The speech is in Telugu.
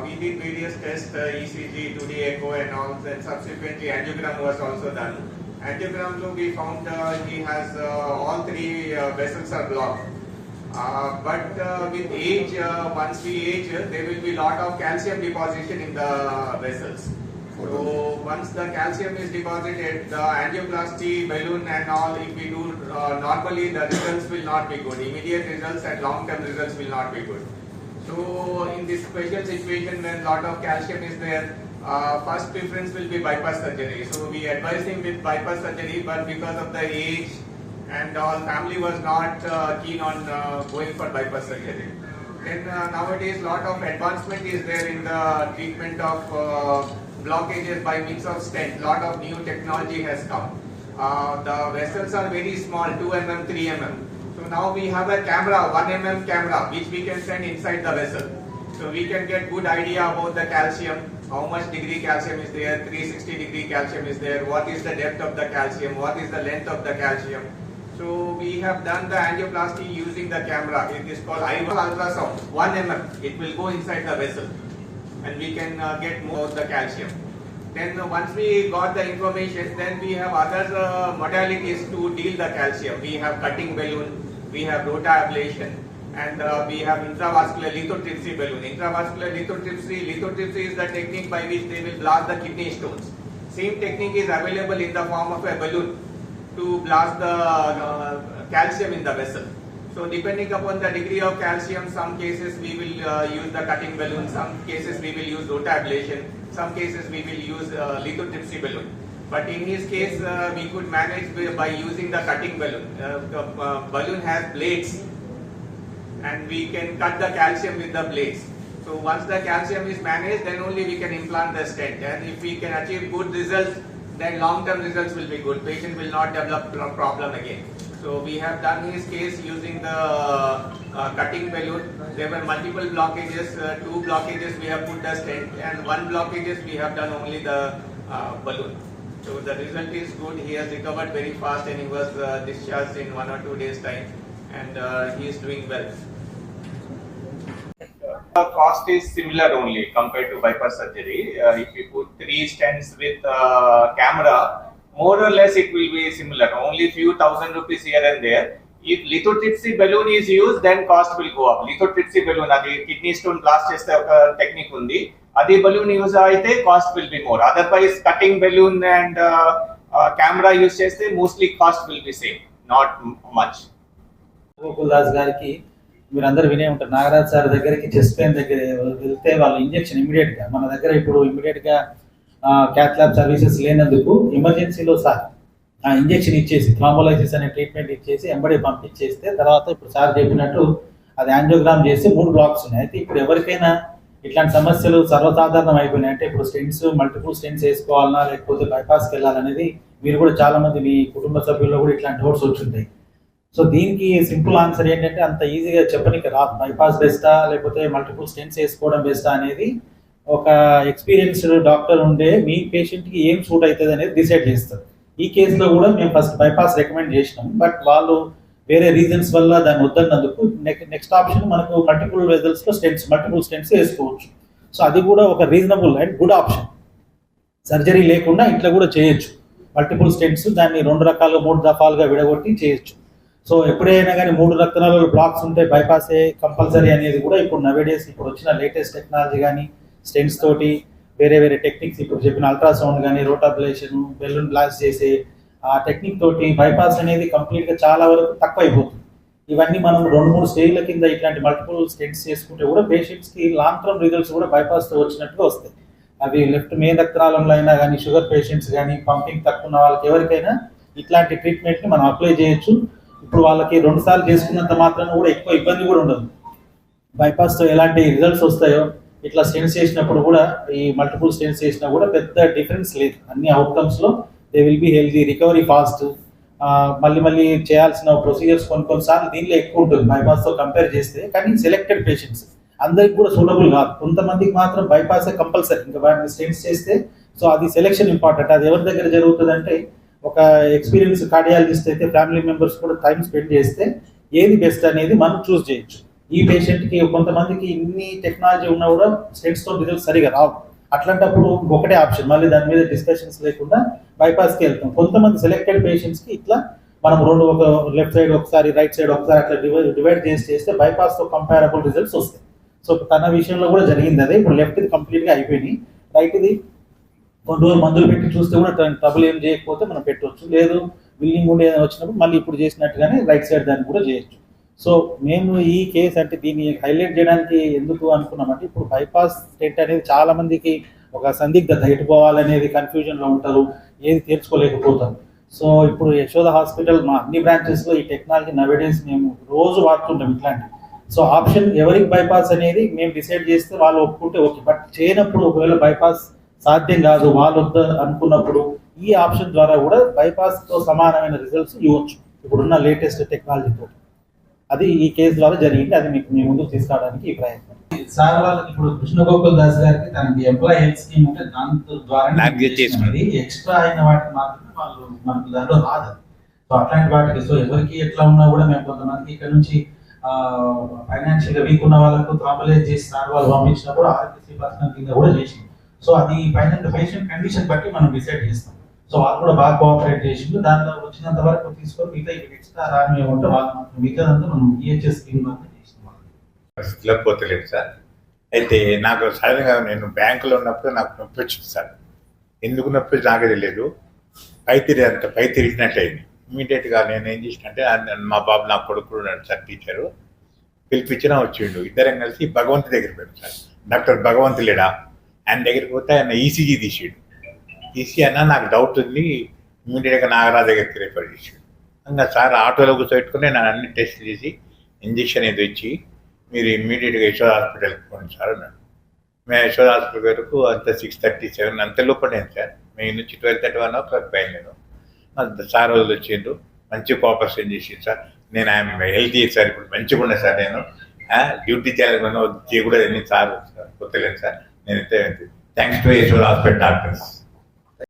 We did various tests, ECG, 2D echo and all, then subsequently angiogram was also done. Angiogram though we found he has all three vessels are blocked. But with age, once we age, there will be lot of calcium deposition in the vessels. So once the calcium is deposited, the angioplasty, balloon and all, if we do normally, the results will not be good. Immediate results and long-term results will not be good. So in this special situation when lot of calcium is there, first preference will be bypass surgery. So we advise him with bypass surgery, but because of the age and all, family was not keen on going for bypass surgery. Then nowadays lot of advancement is there in the treatment of blockages by means of stent. Lot of new technology has come. The vessels are very small, 2 mm, 3 mm. So now we have a camera, 1 mm camera, which we can send inside the vessel. So we can get good idea about the calcium, how much degree calcium is there, 360 degree calcium is there, what is the depth of the calcium, what is the length of the calcium. So we have done the angioplasty using the camera. It is called IVL ultrasound, 1 mm. It will go inside the vessel and we can get more of the calcium. Then once we got the information, then we have other modalities to deal the calcium. We have cutting balloon, we have rotablation, and we have intravascular lithotripsy balloon. Intravascular lithotripsy is the technique by which they will blast the kidney stones. Same technique is available in the form of a balloon to blast the calcium in the vessel. So depending upon the degree of calcium, some cases we will use the cutting balloon, some cases we will use rotablation, some cases we will use lithotripsy balloon. But in his case, we could manage by using the cutting balloon. The balloon has blades and we can cut the calcium with the blades. So once the calcium is managed, then only we can implant the stent. And if we can achieve good results, then long-term results will be good. Patient will not develop problem again. So we have done his case using the cutting balloon. There were multiple blockages, 2 blockages we have put the stent, and 1 blockages we have done only the balloon. So the result is good. He has recovered very fast and he was discharged in 1 or 2 days time, and he is doing well. The cost is similar only compared to bypass surgery. If you put 3 stents with camera, more or less it will be similar, only few thousand rupees here and there. If lithotripsy balloon is used, then cost will go up. Lithotripsy balloon, adi kidney stone blast cheste oka technique undi. Adi balloon use aithe cost will be more. Otherwise, cutting balloon and camera use cheste mostly cost will be same, not much. Gokuldas గారికి మీరందరూ వినే ఉంటారు. నాగరాజ్ సార్ దగ్గరికి చెస్ట్ పెయిన్ దగ్గర వెళ్తే వాళ్ళు ఇంజెక్షన్ ఇమీడియట్గా, మన దగ్గర ఇప్పుడు ఇమీడియట్గా క్యాత్ ల్యాబ్ సర్వీసెస్ లేనందుకు ఎమర్జెన్సీలో సార్ ఆ ఇంజెక్షన్ ఇచ్చేసి థ్రాంబోలైసిస్ అనే ట్రీట్మెంట్ ఇచ్చేసి ఎంబడి పంపించేస్తే తర్వాత ఇప్పుడు సార్ చెప్పినట్టు అది యాంజియోగ్రామ్ చేసి 3 బ్లాక్స్ ఉన్నాయి. అయితే ఇప్పుడు ఎవరికైనా ఇట్లాంటి సమస్యలు సర్వసాధారణం అయిపోయినాయి. అంటే ఇప్పుడు స్టెంట్స్, మల్టిపుల్ స్టెంట్స్ వేసుకోవాలన్నా లేకపోతే బైపాస్కి వెళ్ళాలనేది మీరు కూడా చాలా మంది మీ కుటుంబ సభ్యుల్లో కూడా ఇట్లాంటి డౌట్స్ వచ్చుంటాయి. సో దీనికి సింపుల్ ఆన్సర్ ఏంటంటే అంత ఈజీగా చెప్పనికి రాదు. బైపాస్ బెస్టా లేకపోతే మల్టిపుల్ స్టెంట్స్ వేసుకోవడం బెస్టా అనేది ఒక ఎక్స్పీరియన్స్డ్ డాక్టర్ ఉండే మీ పేషెంట్కి ఏం సూట్ అవుతుంది అనేది డిసైడ్ చేస్తారు. ఈ కేసులో కూడా మేము ఫస్ట్ బైపాస్ రికమెండ్ చేసినాం, బట్ వాళ్ళు వేరే రీజన్స్ వల్ల దాన్ని వద్దన్నందుకు నెక్స్ట్ ఆప్షన్ మనకు మల్టిపుల్ వెజల్స్లో మల్టిపుల్ స్టెంట్స్ వేసుకోవచ్చు. సో అది కూడా ఒక reasonable and good option. Surgery లేకుండా ఇట్లా కూడా చేయొచ్చు. మల్టిపుల్ స్టెంట్స్ దాన్ని 2 రకాలుగా 3 దఫాలుగా విడగొట్టి చేయొచ్చు. సో ఎప్పుడైనా కానీ 3 రక్తనాళాలు బ్లాక్స్ ఉంటే బైపాసే కంపల్సరీ అనేది కూడా ఇప్పుడు నవేడేస్ ఇప్పుడు వచ్చిన లేటెస్ట్ టెక్నాలజీ కానీ స్టెంట్స్ తోటి వేరే వేరే టెక్నిక్స్ ఇప్పుడు చెప్పిన అల్ట్రాసౌండ్ కానీ రోటాబ్లేషన్, బెలూన్ బ్లాస్ట్ చేసే ఆ టెక్నిక్ తోటి బైపాస్ అనేది కంప్లీట్గా చాలా వరకు తక్కువ అయిపోతుంది. ఇవన్నీ మనం 2-3 స్టేజ్ల కింద ఇట్లాంటి మల్టిపుల్ స్టెంట్స్ చేసుకుంటే కూడా పేషెంట్స్కి లాంగ్ టర్మ్ రిజల్ట్స్ కూడా బైపాస్తో వచ్చినట్టుగా వస్తాయి. అవి లెఫ్ట్ మెయిన్ రక్తనాళంలో అయినా కానీ షుగర్ పేషెంట్స్ కానీ పంపింగ్ తక్కువ ఉన్న వాళ్ళకి ఎవరికైనా ఇట్లాంటి ట్రీట్మెంట్ని మనం అప్లై చేయొచ్చు. ఇప్పుడు వాళ్ళకి 2 సార్లు చేసుకున్నంత మాత్రం కూడా ఎక్కువ ఇబ్బంది కూడా ఉండదు. బైపాస్తో ఎలాంటి రిజల్ట్స్ వస్తాయో ఇట్లా స్టెంట్స్ చేసినప్పుడు కూడా ఈ మల్టిపుల్ స్టెంట్స్ చేసినా కూడా పెద్ద డిఫరెన్స్ లేదు. అన్ని అవుట్కమ్స్లో they will be healthy, recovery fast. మళ్ళీ చేయాల్సిన ప్రొసీజర్స్ కొన్నిసార్లు దీనిలో ఎక్కువ ఉంటుంది బైపాస్తో కంపేర్ చేస్తే. కానీ సెలెక్టెడ్ పేషెంట్స్ అందరికి కూడా సూటబుల్ కాదు. కొంతమందికి మాత్రం బైపాసే కంపల్సరీ, ఇంకా వాటిని స్టెంట్స్ చేస్తే. సో అది సెలెక్షన్ ఇంపార్టెంట్. అది ఎవరి దగ్గర జరుగుతుంది అంటే ఒక ఎక్స్పీరియన్స్ కార్డియాలజిస్ట్ అయితే ఫ్యామిలీ మెంబర్స్ కూడా టైం స్పెండ్ చేస్తే ఏది బెస్ట్ అనేది మనం చూస్ చేయొచ్చు. ఈ పేషెంట్కి కొంతమందికి ఇన్ని టెక్నాలజీ ఉన్నా కూడా స్టెంట్స్తో రిజల్ట్ సరిగా రావు. అట్లాంటప్పుడు ఒకటే ఆప్షన్, మళ్ళీ దాని మీద డిస్కషన్స్ లేకుండా బైపాస్కి వెళ్తాం. కొంతమంది సెలెక్టెడ్ పేషెంట్స్కి ఇట్లా మనం రెండు, ఒక లెఫ్ట్ సైడ్ ఒకసారి రైట్ సైడ్ ఒకసారి అట్లా డివైడ్ చేస్తే బైపాస్తో కంపారబుల్ రిజల్ట్స్ వస్తాయి. సో తన విషయంలో కూడా జరిగింది అదే. ఇప్పుడు లెఫ్ట్ది కంప్లీట్గా అయిపోయినాయి, రైట్ది కొన్ని రోజులు మందులు పెట్టి చూస్తే కూడా ట్రబుల్ ఏం చేయకపోతే మనం పెట్టవచ్చు. లేదు బిల్లింగ్ ఉండి ఏదైనా వచ్చినప్పుడు మళ్ళీ ఇప్పుడు చేసినట్టుగానే రైట్ సైడ్ దాన్ని కూడా చేయొచ్చు. సో మేము ఈ కేసు అంటే దీన్ని హైలైట్ చేయడానికి ఎందుకు అనుకున్నామంటే, ఇప్పుడు బైపాస్ స్టెంట్ అనేది చాలా మందికి ఒక సందిగ్ధత, ఎటు పోవాలనేది కన్ఫ్యూజన్లో ఉంటారు, ఏది తీర్చుకోలేకపోతారు. సో ఇప్పుడు యశోద హాస్పిటల్ మా అన్ని బ్రాంచెస్లో ఈ టెక్నాలజీ నవేడేస్ మేము రోజు వాడుతుంటాం ఇట్లాంటి. సో ఆప్షన్ ఎవరికి బైపాస్ అనేది మేము డిసైడ్ చేస్తే వాళ్ళు ఒప్పుకుంటే ఓకే, బట్ చేయనప్పుడు ఒకవేళ బైపాస్ సాధ్యం కాదు వాళ్ళు వద్ద అనుకున్నప్పుడు ఈ ఆప్షన్ ద్వారా కూడా బైపాస్తో సమానమైన రిజల్ట్స్ ఇవ్వచ్చు ఇప్పుడున్న లేటెస్ట్ టెక్నాలజీతో. అది ఈ కేసు ద్వారా జరిగింది, అది మీకు మీ ముందుకు తీసుకురావడానికి ఈ ప్రయత్నం. సార్ వాళ్ళకి ఇప్పుడు కృష్ణగోకుల్ దాస్ గారికి తనకి ఎంప్లాయీ హెల్త్ స్కీమ్ ఉంటే దాని ద్వారా ఎక్స్ట్రా అయిన వాటికి మాత్రమే వాళ్ళు మనకు దాంట్లో రాదు. సో అట్లాంటి వాటికి సో ఎవరికి ఎట్లా ఉన్నా కూడా మేము కొంతమందికి ఇక్కడ నుంచి ఫైనాన్షియల్ గా వీక్ ఉన్న వాళ్ళకు ట్రావెలైజ్ చేసి సార్ వాళ్ళు పంపించినప్పుడు ఆరోగ్యశ్రీ పర్సనల్ కింద కూడా చేసింది. సో అది పేషెంట్ కండిషన్ బట్టి మనం డిసైడ్ చేస్తాం. సో వాళ్ళు కూడా బాగా కోఆపరేట్ చేసిండు, దాంట్లో వచ్చినంత వరకు తీసుకొని మిగతా ఎక్స్ట్రా రాని ఉంటే వాళ్ళు మాత్రం మిగతాదంతా మనం ఈహెచ్ఎస్ స్కీమ్ ద్వారా చేసినాం. పరిస్థితిలో పోతలేదు సార్. అయితే నాకు సడన్గా నేను బ్యాంకులో ఉన్నప్పుడు నాకు నొప్పి వచ్చింది సార్. ఎందుకు నొప్పి నాకే తెలియదు, పై తిరిగినట్లయింది. ఇమీడియట్గా నేను ఏం చేసినంటే మా బాబు నా కొడుకు ఉన్నాడు సార్, టీచరు పిలిపించినా వచ్చిండు. ఇద్దరం కలిసి భగవంతు దగ్గర పోయాడు సార్. డాక్టర్ భగవంతు లేడా, ఆయన దగ్గరికి పోతే ఆయన ఈసీజీ తీసాడు. తీసి అన్న నాకు డౌట్ ఉంది, ఇమీడియట్గా నాగరాజు దగ్గరికి రిఫర్ చేసాడు. ఇంకా సార్ ఆటోలో కూర్చోబెట్టుకుని నేను అన్ని టెస్ట్లు చేసి ఇంజక్షన్ ఏదో ఇచ్చి మీరు ఇమ్మీడియట్గా యశోద హాస్పిటల్కి పోండి సార్ అన్నాడు. మేము యశోద హాస్పిటల్ వరకు అంత 6:37 అంత లోపలే సార్. మేము నుంచి 12:31 o'clock నేను అంత సార్ వాళ్ళు వచ్చిండ్రు, మంచి కోఆపరేషన్ చేసింది సార్. నేను ఆయన హెల్తీ సార్, ఇప్పుడు మంచిగా ఉన్నా సార్. నేను డ్యూటీ చేయాలనుకున్నా కూడా సార్ కొత్తలేదు సార్. నేనైతే thanks to Yashoda hospital doctors.